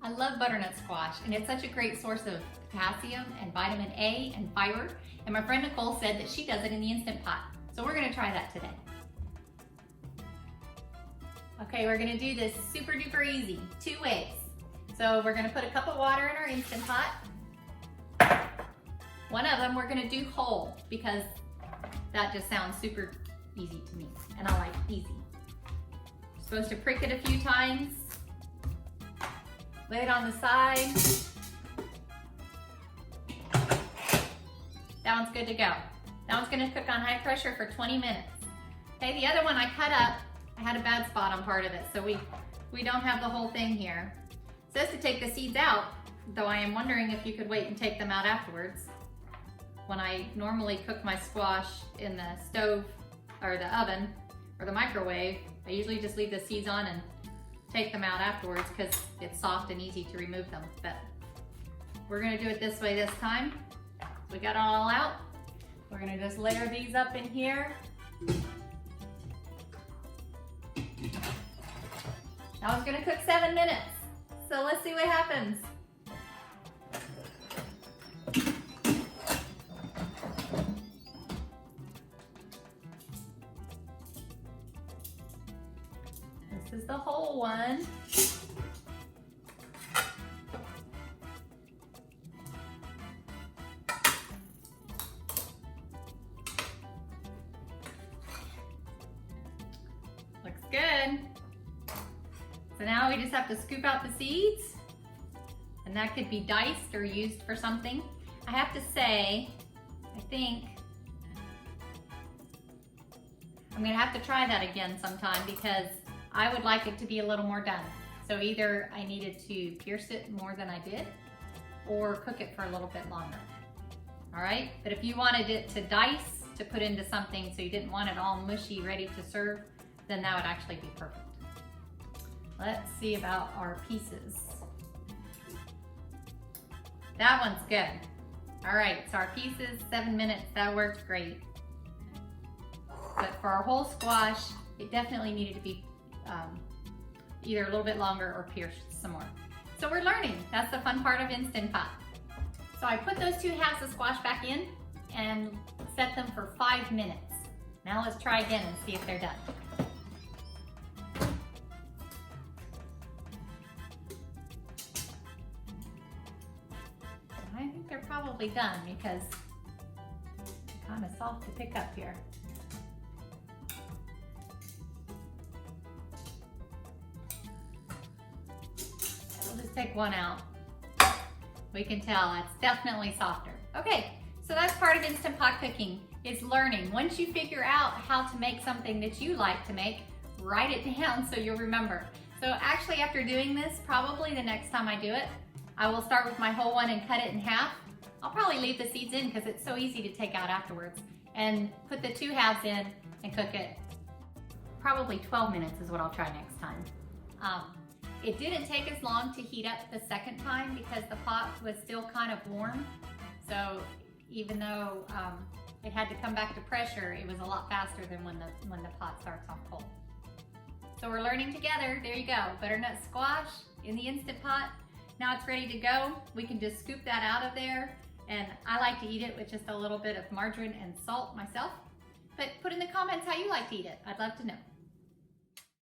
I love butternut squash, and it's such a great source of potassium and vitamin A and fiber. And my friend Nicole said that she does it in the Instant Pot. So we're gonna try that today. Okay, we're gonna do this super duper easy, 2 ways. So we're gonna put a cup of water in our Instant Pot. One of them we're gonna do whole because that just sounds super easy to me, and I like easy. You're supposed to prick it a few times. Lay it on the side. That one's good to go. That one's gonna cook on high pressure for 20 minutes. Okay, the other one I cut up, I had a bad spot on part of it, so we don't have the whole thing here. It says to take the seeds out, though I am wondering if you could wait and take them out afterwards. When I normally cook my squash in the stove or the oven or the microwave, I usually just leave the seeds on and take them out afterwards because it's soft and easy to remove them. But we're gonna do it this way this time. We got it all out. We're gonna just layer these up in here. That one's gonna cook 7 minutes. So let's see what happens. This is the whole one. Looks good. So now we just have to scoop out the seeds, and that could be diced or used for something. I have to say, I think I'm gonna have to try that again sometime because I would like it to be a little more done. So either I needed to pierce it more than I did or cook it for a little bit longer. All right, but if you wanted it to dice to put into something so you didn't want it all mushy ready to serve, then that would actually be perfect. Let's see about our pieces. That one's good. All right, so our pieces, 7 minutes, that worked great. But for our whole squash, it definitely needed to be either a little bit longer or pierced some more. So we're learning. That's the fun part of Instant Pot. So I put those 2 halves of squash back in and set them for 5 minutes. Now let's try again and see if they're done. I think they're probably done because they're kind of soft to pick up here. We'll just take one out. We can tell it's definitely softer. Okay, so that's part of Instant Pot cooking, is learning. Once you figure out how to make something that you like to make, write it down so you'll remember. So actually after doing this, probably the next time I do it, I will start with my whole one and cut it in half. I'll probably leave the seeds in because it's so easy to take out afterwards, and put the 2 halves in and cook it. Probably 12 minutes is what I'll try next time. It didn't take as long to heat up the second time because the pot was still kind of warm. So even though it had to come back to pressure, it was a lot faster than when the pot starts off cold. So we're learning together. There you go, butternut squash in the Instant Pot. Now it's ready to go. We can just scoop that out of there, and I like to eat it with just a little bit of margarine and salt myself. But put in the comments how you like to eat it. I'd love to know.